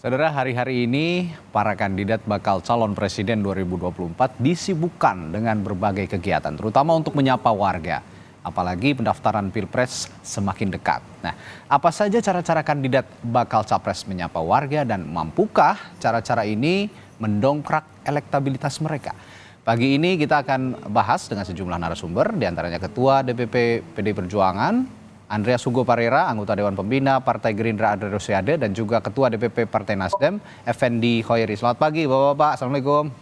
Saudara, hari-hari ini para kandidat bakal calon presiden 2024 disibukkan dengan berbagai kegiatan, terutama untuk menyapa warga. Apalagi pendaftaran Pilpres semakin dekat. Nah, apa saja cara-cara kandidat bakal capres menyapa warga dan mampukah cara-cara ini mendongkrak elektabilitas mereka? Pagi ini kita akan bahas dengan sejumlah narasumber, diantaranya Ketua DPP PDI Perjuangan, Andreas Hugo Parera, anggota Dewan Pembina Partai Gerindra Andre Rosiade, dan juga Ketua DPP Partai Nasdem, Effendi Khoiri. Selamat pagi, Bapak-Bapak. Assalamualaikum.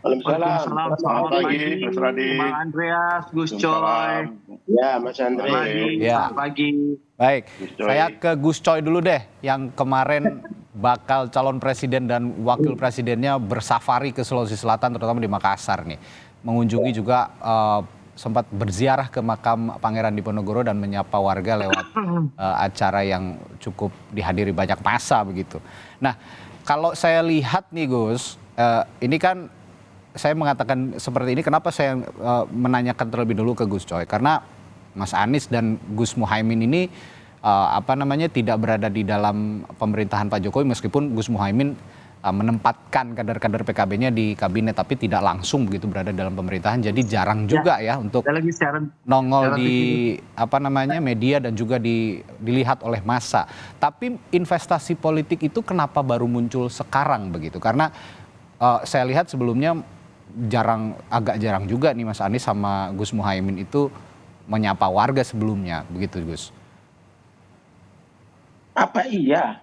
Waalaikumsalam. Selamat pagi, Mas Radi. Bang Andreas, Gus Coy. Ya, Mas Andre. Ya. Selamat pagi. Baik, Gus Coy. saya ke Gus Coy dulu deh, yang kemarin bakal calon presiden dan wakil presidennya bersafari ke Sulawesi Selatan, terutama di Makassar nih. Mengunjungi juga sempat berziarah ke makam Pangeran Diponegoro dan menyapa warga lewat acara yang cukup dihadiri banyak massa begitu. Nah, kalau saya lihat nih Gus, ini kan saya mengatakan seperti ini, kenapa saya menanyakan terlebih dulu ke Gus Coy? Karena Mas Anies dan Gus Muhaimin ini tidak berada di dalam pemerintahan Pak Jokowi, meskipun Gus Muhaimin menempatkan kader-kader PKB-nya di kabinet, tapi tidak langsung begitu berada dalam pemerintahan. Jadi jarang juga ya untuk nongol di media dan juga dilihat oleh massa. Tapi investasi politik itu kenapa baru muncul sekarang begitu? Karena saya lihat sebelumnya agak jarang juga nih Mas Anies sama Gus Muhaimin itu menyapa warga sebelumnya, begitu Gus? Apa iya?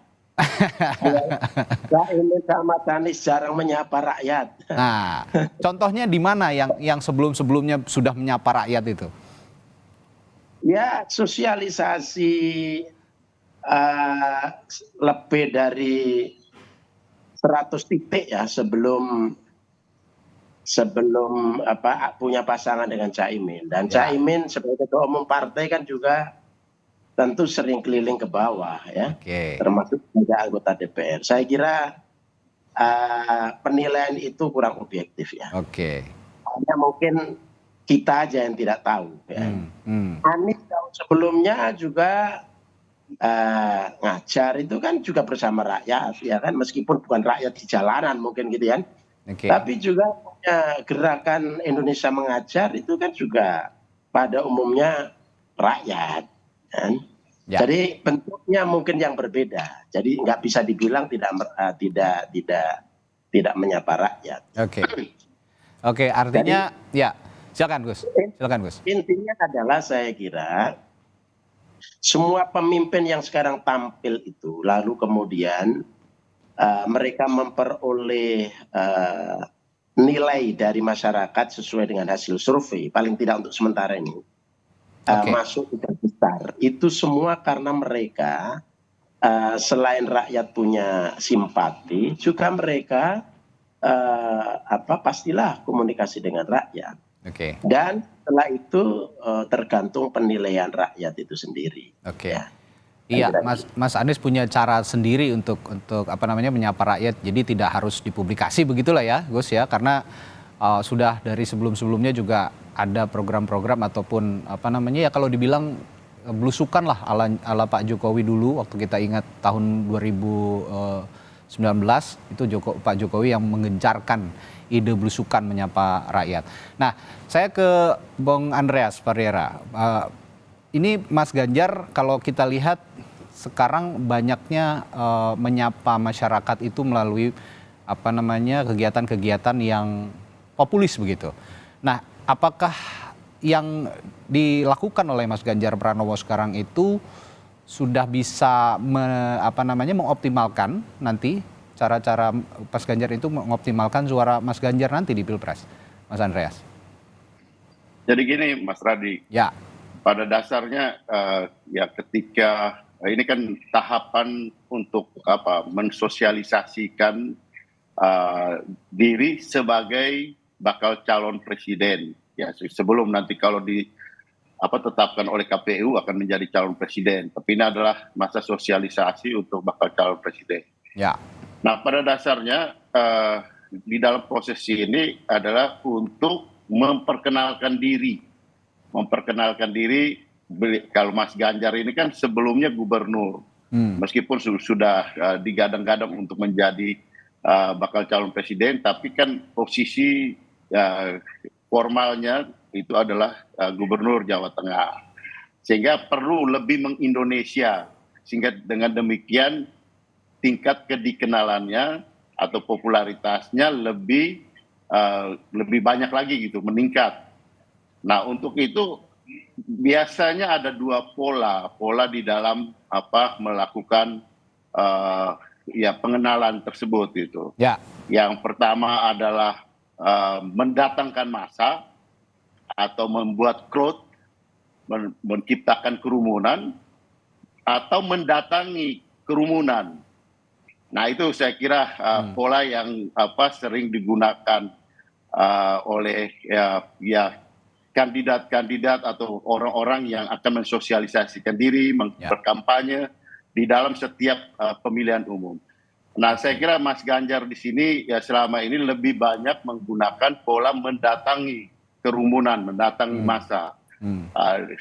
Ini sama Anies jarang menyapa rakyat. Nah, contohnya di mana yang sebelum-sebelumnya sudah menyapa rakyat itu? Ya, sosialisasi lebih dari 100 titik ya sebelum punya pasangan dengan Caimin. Dan Caimin sebagai ketua umum partai kan juga tentu sering keliling ke bawah ya, termasuk juga anggota DPR. Saya kira penilaian itu kurang objektif ya. Hanya mungkin kita aja yang tidak tahu ya. Anies tahun sebelumnya juga ngajar itu kan juga bersama rakyat ya kan, meskipun bukan rakyat di jalanan mungkin gitu kan. Tapi juga punya gerakan Indonesia Mengajar itu kan juga pada umumnya rakyat kan. Jadi bentuknya mungkin yang berbeda. Jadi nggak bisa dibilang tidak menyapa rakyat. Oke, artinya jadi, ya silakan Gus. Intinya adalah saya kira semua pemimpin yang sekarang tampil itu lalu kemudian mereka memperoleh nilai dari masyarakat sesuai dengan hasil survei, paling tidak untuk sementara ini masuk tiga besar. Itu semua karena mereka selain rakyat punya simpati, juga mereka pastilah komunikasi dengan rakyat. Dan setelah itu tergantung penilaian rakyat itu sendiri. Iya, Mas Anies punya cara sendiri untuk menyapa rakyat. Jadi tidak harus dipublikasi begitulah ya, Gus ya, karena sudah dari sebelum-sebelumnya juga ada program-program ataupun kalau dibilang belusukan lah ala Pak Jokowi dulu, waktu kita ingat tahun 2019 itu Pak Jokowi yang menggencarkan ide belusukan menyapa rakyat. Nah, saya ke Bung Andreas Parera. Ini Mas Ganjar kalau kita lihat sekarang banyaknya menyapa masyarakat itu melalui kegiatan-kegiatan yang populis begitu. Nah, apakah yang dilakukan oleh Mas Ganjar Pranowo sekarang itu sudah bisa mengoptimalkan nanti cara-cara Mas Ganjar itu mengoptimalkan suara Mas Ganjar nanti di Pilpres, Mas Andreas? Jadi gini Mas Radi, pada dasarnya ketika ini kan tahapan untuk mensosialisasikan diri sebagai bakal calon presiden ya, sebelum nanti kalau ditetapkan oleh KPU akan menjadi calon presiden, tapi ini adalah masa sosialisasi untuk bakal calon presiden. Nah, pada dasarnya di dalam proses ini adalah untuk memperkenalkan diri. Kalau Mas Ganjar ini kan sebelumnya gubernur, Meskipun sudah digadang-gadang untuk menjadi bakal calon presiden, tapi kan posisi formalnya itu adalah gubernur Jawa Tengah. Sehingga perlu lebih mengindonesia, sehingga dengan demikian tingkat kedikenalannya atau popularitasnya lebih banyak lagi gitu, meningkat. Nah, untuk itu biasanya ada dua pola di dalam melakukan pengenalan tersebut itu. Ya. Yang pertama adalah mendatangkan massa atau membuat crowd, menciptakan kerumunan, atau mendatangi kerumunan. Nah, itu saya kira pola yang sering digunakan oleh kandidat-kandidat atau orang-orang yang akan mensosialisasikan diri, berkampanye di dalam setiap pemilihan umum. Nah, saya kira Mas Ganjar di sini ya selama ini lebih banyak menggunakan pola mendatangi kerumunan, mendatangi massa.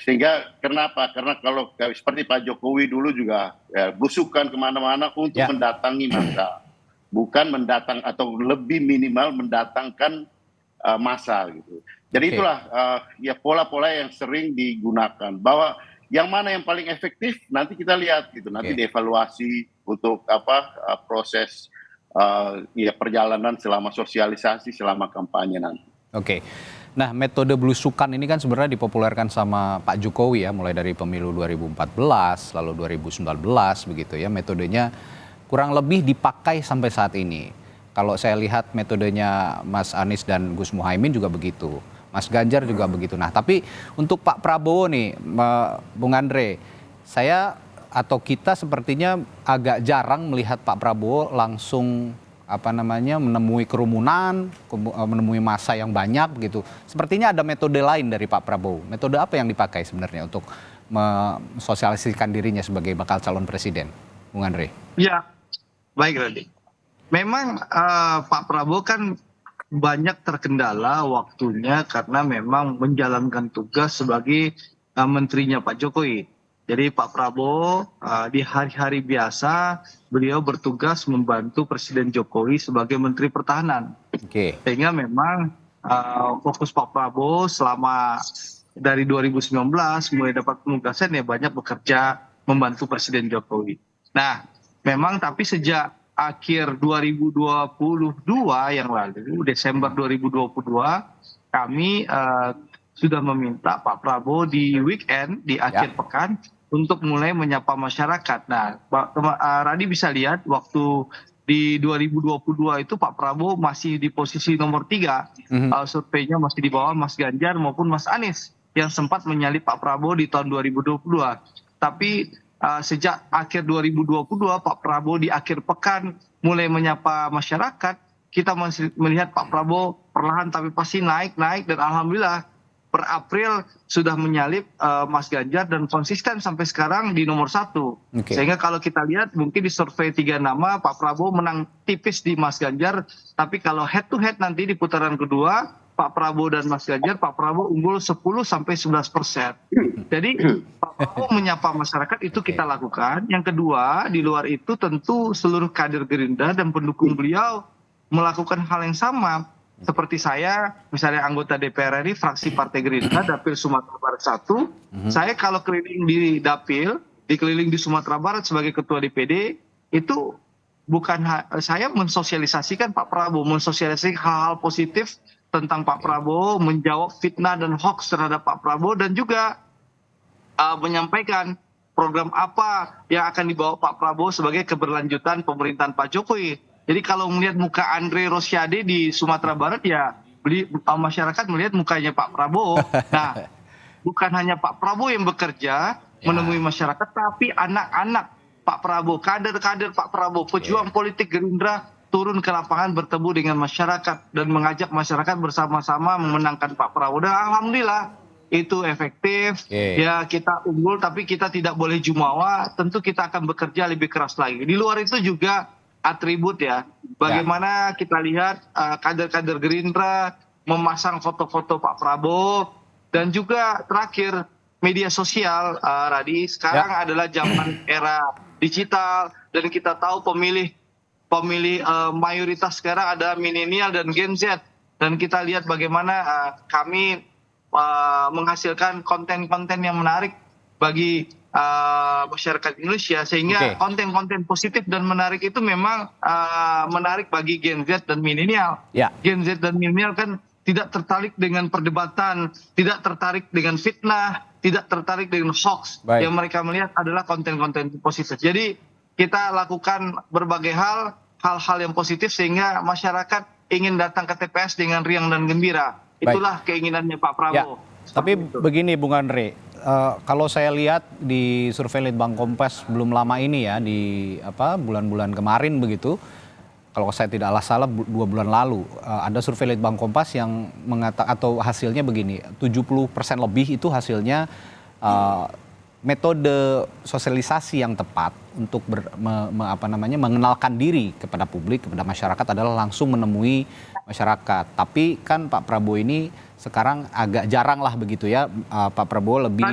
Sehingga kenapa? Karena kalau seperti Pak Jokowi dulu juga belusukan kemana-mana untuk mendatangi massa, bukan mendatang atau lebih minimal mendatangkan massa gitu. Jadi itulah pola-pola yang sering digunakan. Bahwa yang mana yang paling efektif nanti kita lihat gitu, nanti dievaluasi untuk proses perjalanan selama sosialisasi, selama kampanye nanti. Oke. Nah, metode belusukan ini kan sebenarnya dipopulerkan sama Pak Jokowi ya, mulai dari pemilu 2014, lalu 2019 begitu ya. Metodenya kurang lebih dipakai sampai saat ini. Kalau saya lihat metodenya Mas Anies dan Gus Muhaimin juga begitu. Mas Ganjar juga begitu. Nah, tapi untuk Pak Prabowo nih, Bung Andre, saya atau kita sepertinya agak jarang melihat Pak Prabowo langsung menemui kerumunan, menemui massa yang banyak begitu. Sepertinya ada metode lain dari Pak Prabowo. Metode apa yang dipakai sebenarnya untuk mensosialisasikan dirinya sebagai bakal calon presiden, Bung Andre? Ya, baik Radi. Memang Pak Prabowo kan banyak terkendala waktunya karena memang menjalankan tugas sebagai menterinya Pak Jokowi. Jadi Pak Prabowo di hari-hari biasa beliau bertugas membantu Presiden Jokowi sebagai Menteri Pertahanan. Sehingga memang fokus Pak Prabowo selama dari 2019 mulai dapat penugasan ya banyak bekerja membantu Presiden Jokowi. Nah, memang tapi sejak akhir 2022 yang lalu, Desember 2022, kami sudah meminta Pak Prabowo di weekend, di akhir pekan, untuk mulai menyapa masyarakat. Nah, Radi bisa lihat waktu di 2022 itu Pak Prabowo masih di posisi nomor 3. Surveinya masih di bawah Mas Ganjar maupun Mas Anies yang sempat menyalip Pak Prabowo di tahun 2022. Tapi sejak akhir 2022 Pak Prabowo di akhir pekan mulai menyapa masyarakat, kita masih melihat Pak Prabowo perlahan tapi pasti naik dan alhamdulillah per April sudah menyalip Mas Ganjar dan konsisten sampai sekarang di nomor 1. Sehingga kalau kita lihat mungkin di survei 3 nama Pak Prabowo menang tipis di Mas Ganjar, tapi kalau head to head nanti di putaran kedua Pak Prabowo dan Mas Ganjar, Pak Prabowo unggul 10-11%. Jadi Pak Prabowo menyapa masyarakat itu kita lakukan. Yang kedua, di luar itu tentu seluruh kader Gerindra dan pendukung beliau melakukan hal yang sama. Seperti saya, misalnya anggota DPR RI, fraksi Partai Gerindra, Dapil Sumatera Barat 1. Saya kalau keliling di Dapil, dikeliling di Sumatera Barat sebagai ketua DPD, itu bukan saya mensosialisasikan Pak Prabowo, mensosialisasikan hal-hal positif tentang Pak Prabowo, menjawab fitnah dan hoax terhadap Pak Prabowo, dan juga menyampaikan program apa yang akan dibawa Pak Prabowo sebagai keberlanjutan pemerintahan Pak Jokowi. Jadi kalau melihat muka Andre Rosiade di Sumatera Barat ya masyarakat melihat mukanya Pak Prabowo. Nah, bukan hanya Pak Prabowo yang bekerja menemui masyarakat, tapi anak-anak Pak Prabowo, kader-kader Pak Prabowo, pejuang politik Gerindra turun ke lapangan bertemu dengan masyarakat dan mengajak masyarakat bersama-sama memenangkan Pak Prabowo. Dan alhamdulillah itu efektif. Ya kita unggul tapi kita tidak boleh jumawa, tentu kita akan bekerja lebih keras lagi. Di luar itu juga atribut ya, bagaimana kita lihat kader-kader Gerindra memasang foto-foto Pak Prabowo, dan juga terakhir media sosial, Radi, sekarang adalah zaman era digital, dan kita tahu pemilih mayoritas sekarang ada milenial dan Gen Z, dan kita lihat bagaimana kami menghasilkan konten-konten yang menarik bagi masyarakat Indonesia, sehingga konten-konten positif dan menarik itu memang menarik bagi Gen Z dan milenial. Gen Z dan milenial kan tidak tertarik dengan perdebatan, tidak tertarik dengan fitnah, tidak tertarik dengan hoax. Yang mereka melihat adalah konten-konten positif. Jadi kita lakukan berbagai hal-hal yang positif sehingga masyarakat ingin datang ke TPS dengan riang dan gembira. Itulah keinginannya Pak Prabowo. Tapi begini Bung Andre, kalau saya lihat di survei Litbang Kompas belum lama ini ya, di bulan-bulan kemarin begitu, kalau saya tidak salah 2 bulan lalu, ada survei Litbang Kompas yang mengatakan atau hasilnya begini, 70% lebih itu hasilnya metode sosialisasi yang tepat untuk mengenalkan diri kepada publik, kepada masyarakat adalah langsung menemui masyarakat. Tapi kan Pak Prabowo ini sekarang agak jarang lah begitu ya, Pak Prabowo lebih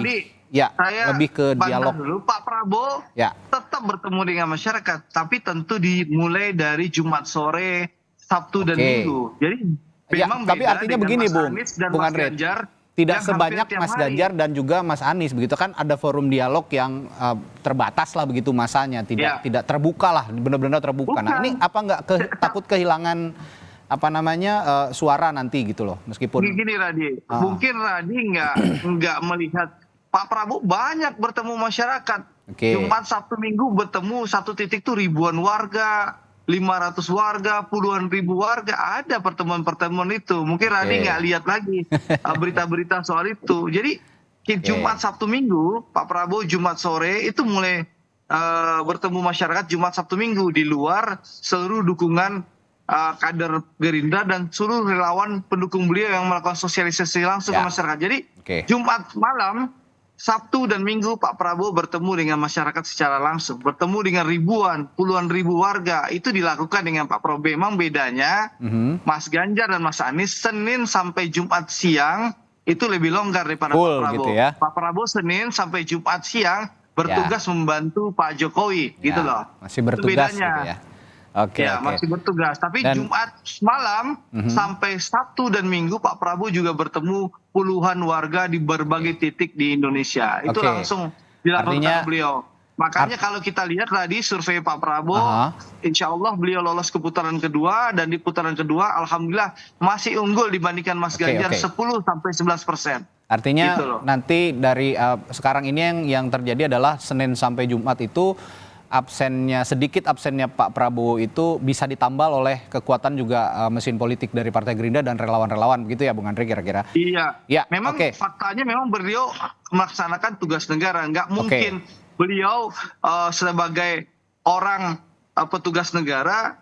lebih ke dialog. Dulu, Pak Prabowo tetap bertemu dengan masyarakat, tapi tentu dimulai dari Jumat sore, Sabtu dan Minggu. Jadi memang tapi artinya begini Bung Andre, tidak sebanyak Mas Ganjar dan juga Mas Anies begitu kan, ada forum dialog yang terbatas lah begitu masanya, tidak terbuka lah, benar-benar terbuka. Nah ini apa nggak takut kehilangan suara nanti gitu loh, meskipun begini Radi, mungkin Radi nggak melihat Pak Prabowo banyak bertemu masyarakat. Jumat, Sabtu, Minggu bertemu satu titik tuh ribuan warga, 500 warga, puluhan ribu warga, ada pertemuan-pertemuan itu. Mungkin Radi nggak lihat lagi berita-berita soal itu. Jadi Jumat, Sabtu, Minggu, Pak Prabowo Jumat sore itu mulai bertemu masyarakat Jumat, Sabtu, Minggu di luar seluruh dukungan kader Gerindra dan seluruh relawan pendukung beliau yang melakukan sosialisasi langsung ke masyarakat. Jadi Jumat malam, Sabtu dan Minggu Pak Prabowo bertemu dengan masyarakat secara langsung, bertemu dengan puluhan ribu warga. Itu dilakukan dengan Pak Prabowo. Memang bedanya Mas Ganjar dan Mas Anies Senin sampai Jumat siang itu lebih longgar daripada Pak Prabowo. Gitu ya? Pak Prabowo Senin sampai Jumat siang bertugas membantu Pak Jokowi, gitu loh. Masih bertugas gitu ya. Masih bertugas. Tapi Jumat malam sampai Sabtu dan Minggu Pak Prabowo juga bertemu puluhan warga di berbagai titik di Indonesia. Itu langsung dilakukan beliau. Makanya kalau kita lihat tadi survei Pak Prabowo, insya Allah beliau lolos ke putaran kedua, dan di putaran kedua alhamdulillah masih unggul dibandingkan Mas Ganjar 10-11%. Artinya gitu nanti dari sekarang ini yang terjadi adalah Senin sampai Jumat itu sedikit absennya Pak Prabowo itu bisa ditambal oleh kekuatan juga mesin politik dari Partai Gerindra dan relawan-relawan begitu ya Bung Andre kira-kira? Iya. Memang faktanya memang beliau melaksanakan tugas negara. Nggak mungkin beliau sebagai orang petugas negara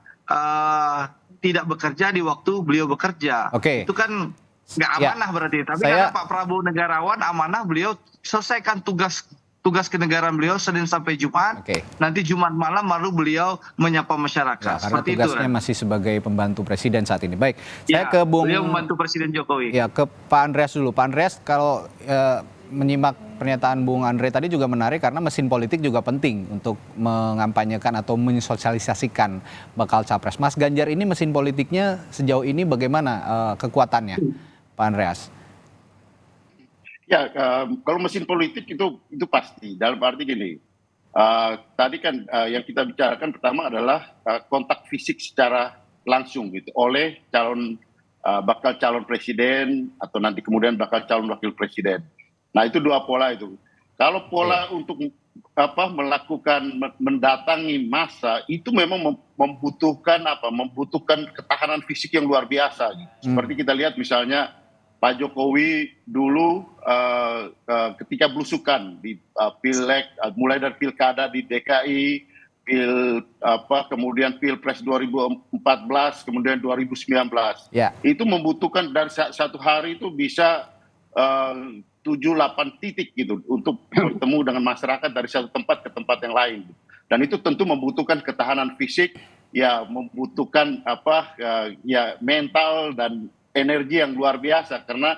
tidak bekerja di waktu beliau bekerja. Itu kan nggak amanah berarti. Tapi karena Pak Prabowo negarawan, amanah beliau selesaikan tugas kenegaraan beliau Senin sampai Jumat. Nanti Jumat malam baru beliau menyapa masyarakat. Karena tugasnya masih sebagai pembantu presiden saat ini. Baik, saya ke beliau membantu Presiden Jokowi. Ya, ke Pak Andreas dulu. Pak Andreas, kalau menyimak pernyataan Bung Andre tadi juga menarik karena mesin politik juga penting untuk mengampanyekan atau mensosialisasikan bakal capres. Mas Ganjar ini mesin politiknya sejauh ini bagaimana kekuatannya, Pak Andreas? Ya, kalau mesin politik itu pasti. Dalam arti gini, tadi kan yang kita bicarakan pertama adalah kontak fisik secara langsung gitu oleh bakal calon presiden atau nanti kemudian bakal calon wakil presiden. Nah itu dua pola itu. Kalau pola untuk mendatangi massa itu memang membutuhkan ketahanan fisik yang luar biasa. Gitu. Seperti kita lihat misalnya Pak Jokowi dulu ketika belusukan di pileg, mulai dari pilkada di DKI, kemudian pilpres 2014, kemudian 2019, itu membutuhkan dari satu hari itu bisa 7-8 titik gitu untuk bertemu dengan masyarakat dari satu tempat ke tempat yang lain. Dan itu tentu membutuhkan ketahanan fisik, ya membutuhkan mental dan energi yang luar biasa karena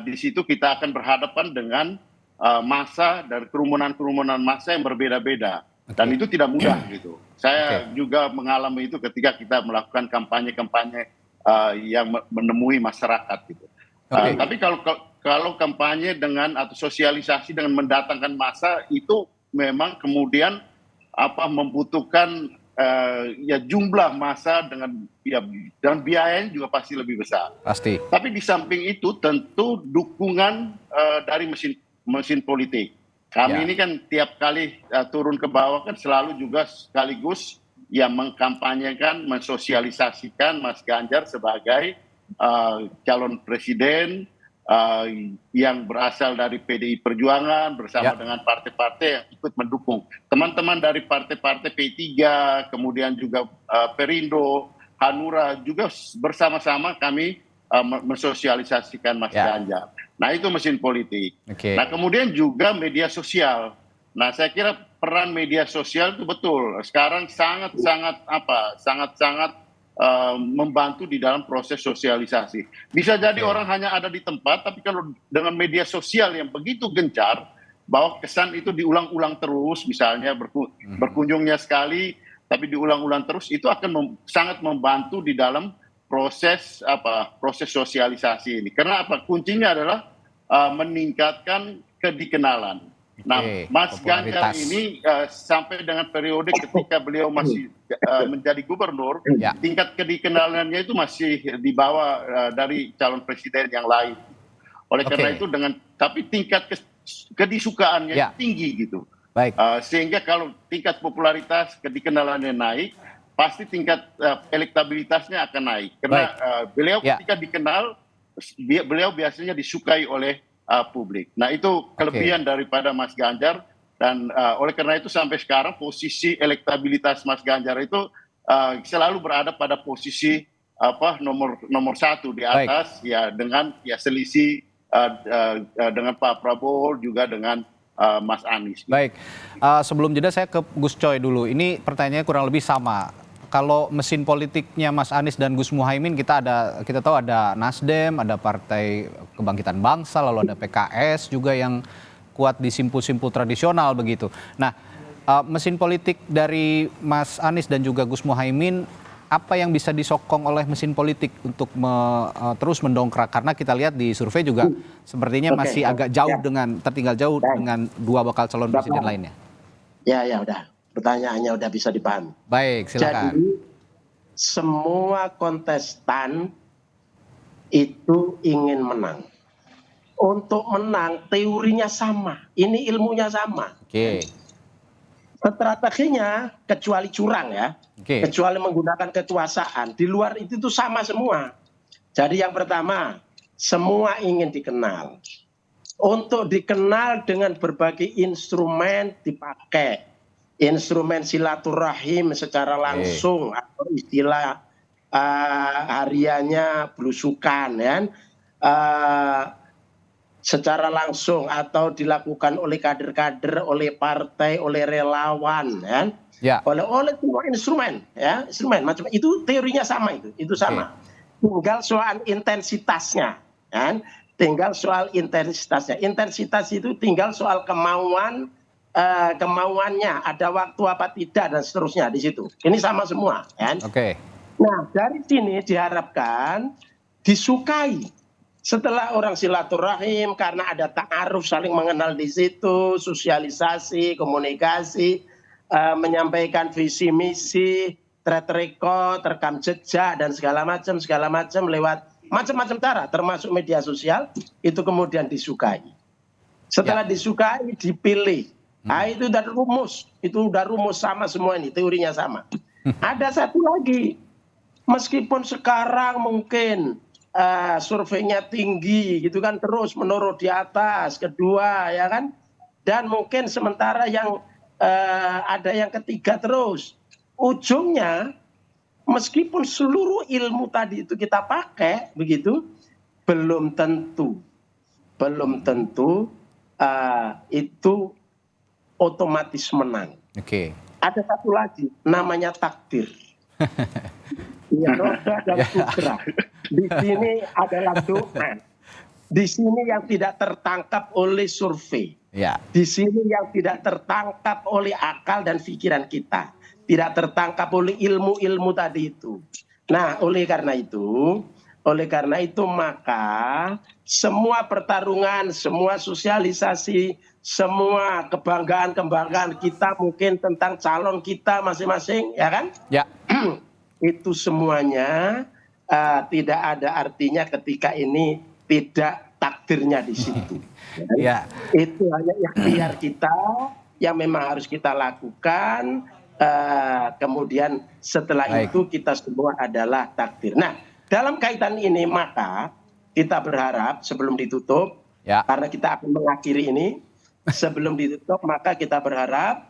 di situ kita akan berhadapan dengan massa dan kerumunan massa yang berbeda-beda. Dan itu tidak mudah gitu. Saya juga mengalami itu ketika kita melakukan kampanye-kampanye yang menemui masyarakat gitu. Tapi kalau kampanye dengan atau sosialisasi dengan mendatangkan massa itu memang kemudian membutuhkan ya jumlah massa dan biayanya juga pasti lebih besar. Pasti. Tapi di samping itu tentu dukungan dari mesin politik. Kami ini kan tiap kali turun ke bawah kan selalu juga sekaligus yang mengkampanyekan, mensosialisasikan Mas Ganjar sebagai calon presiden yang berasal dari PDI Perjuangan bersama dengan partai-partai yang ikut mendukung. Teman-teman dari partai-partai P3, kemudian juga Perindo, Hanura juga bersama-sama kami mensosialisasikan Mas Ganjar. Nah itu mesin politik. Nah kemudian juga media sosial. Nah saya kira peran media sosial itu betul. Sekarang sangat-sangat membantu di dalam proses sosialisasi. Bisa jadi orang hanya ada di tempat, tapi kalau dengan media sosial yang begitu gencar, bahwa kesan itu diulang-ulang terus, misalnya berkunjungnya sekali, tapi diulang-ulang terus, itu akan sangat membantu di dalam proses sosialisasi ini. Karena kuncinya adalah meningkatkan kedikenalan. Nah, Mas Ganjar ini sampai dengan periode ketika beliau masih menjadi gubernur, tingkat kedikenalannya itu masih di bawah dari calon presiden yang lain. Oleh karena itu tapi tingkat kedisukaannya tinggi gitu. Sehingga kalau tingkat popularitas kedikenalannya naik, pasti tingkat elektabilitasnya akan naik. Karena beliau ketika dikenal, beliau biasanya disukai oleh publik. Nah itu kelebihan daripada Mas Ganjar. Dan oleh karena itu sampai sekarang posisi elektabilitas Mas Ganjar itu selalu berada pada posisi nomor satu di atas dengan selisih dengan Pak Prabowo juga dengan Mas Anies. Baik, sebelum jeda saya ke Gus Coy dulu. Ini pertanyaannya kurang lebih sama. Kalau mesin politiknya Mas Anies dan Gus Muhaimin kita tahu ada Nasdem, ada Partai Kebangkitan Bangsa, lalu ada PKS juga yang kuat di simpul-simpul tradisional begitu. Nah, mesin politik dari Mas Anies dan juga Gus Muhaimin apa yang bisa disokong oleh mesin politik untuk terus mendongkrak, karena kita lihat di survei juga sepertinya masih agak jauh tertinggal jauh dengan dua bakal calon presiden lainnya. Ya udah. Pertanyaannya udah bisa dipahami. Baik, silakan. Jadi semua kontestan itu ingin menang. Untuk menang teorinya sama, ini ilmunya sama. Strateginya kecuali curang kecuali menggunakan kekuasaan. Di luar itu tuh sama semua. Jadi yang pertama, semua ingin dikenal. Untuk dikenal dengan berbagai instrumen dipakai. Instrumen silaturahim secara langsung atau istilah hariannya belusukan secara langsung atau dilakukan oleh kader-kader, oleh partai, oleh relawan oleh semua instrumen instrumen macam itu teorinya sama, itu sama. Tinggal soal intensitasnya intensitas itu tinggal soal kemauannya, ada waktu apa tidak dan seterusnya di situ. Ini sama semua Nah, dari sini diharapkan disukai. Setelah orang silaturahim karena ada ta'aruf saling mengenal di situ, sosialisasi, komunikasi, menyampaikan visi misi, track record, rekam jejak dan segala macam lewat macam-macam cara termasuk media sosial, itu kemudian disukai. Setelah disukai dipilih. Itu udah rumus sama semua ini, teorinya sama. Ada satu lagi, meskipun sekarang mungkin surveinya tinggi gitu kan, terus menurut di atas, kedua dan mungkin sementara yang ada yang ketiga terus. Ujungnya meskipun seluruh ilmu tadi itu kita pakai begitu, belum tentu itu otomatis menang. Ada satu lagi namanya takdir. Roda dan sutra. Di sini adalah doa. Di sini yang tidak tertangkap oleh survei. Ya. Di sini yang tidak tertangkap oleh akal dan pikiran kita, tidak tertangkap oleh ilmu-ilmu tadi itu. Nah, oleh karena itu maka semua pertarungan, semua sosialisasi, semua kebanggaan-kebanggaan kita mungkin tentang calon kita masing-masing, ya kan? Ya. Itu semuanya tidak ada artinya ketika ini tidak takdirnya di situ. Ya. Itu hanya ikhtiar kita yang memang harus kita lakukan. Kemudian setelah Baik. itu kita semua adalah takdir. Nah, dalam kaitan ini maka kita berharap sebelum ditutup, Ya. karena kita akan mengakhiri ini, sebelum ditutup maka kita berharap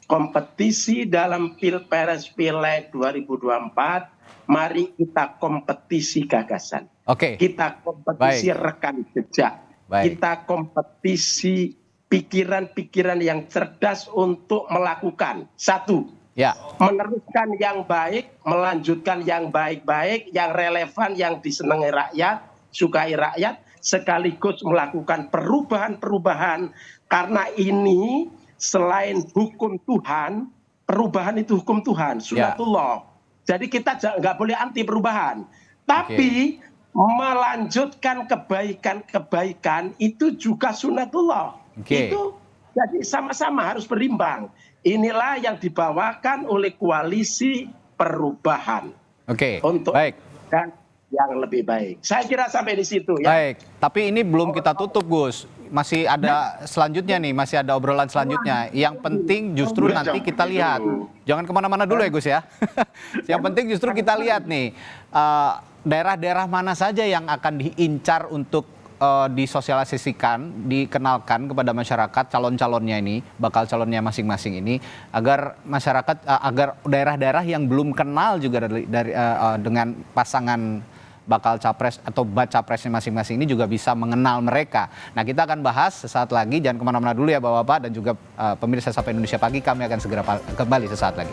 kompetisi dalam Pilpres Pileg 2024, mari kita kompetisi gagasan. Oke. Kita kompetisi rekam jejak. Baik. Kita kompetisi pikiran-pikiran yang cerdas untuk melakukan. Satu, Ya. meneruskan yang baik, melanjutkan yang baik-baik, yang relevan, yang disenangi rakyat, sukai rakyat, sekaligus melakukan perubahan-perubahan. Karena ini selain hukum Tuhan, perubahan itu hukum Tuhan, sunatullah. Jadi kita nggak boleh anti perubahan. Tapi melanjutkan kebaikan-kebaikan itu juga sunatullah. Itu jadi sama-sama harus berimbang. Inilah yang dibawakan oleh koalisi perubahan. Untuk Baik. yang lebih baik. Saya kira sampai di situ ya. Baik, tapi ini belum kita tutup, Gus. Masih ada selanjutnya nih, masih ada obrolan selanjutnya. Yang penting justru nanti kita lihat. Jangan kemana-mana dulu ya, Gus ya. Yang penting justru kita lihat nih, daerah-daerah mana saja yang akan diincar untuk disosialisasikan, dikenalkan kepada masyarakat calon-calonnya ini, bakal calonnya masing-masing ini, agar masyarakat, agar daerah-daerah yang belum kenal juga dengan pasangan bakal capres atau baca presnya masing-masing ini juga bisa mengenal mereka. Nah, kita akan bahas sesaat lagi, jangan kemana-mana dulu ya Bapak-Bapak dan juga pemirsa Sapa Indonesia Pagi, kami akan segera kembali sesaat lagi.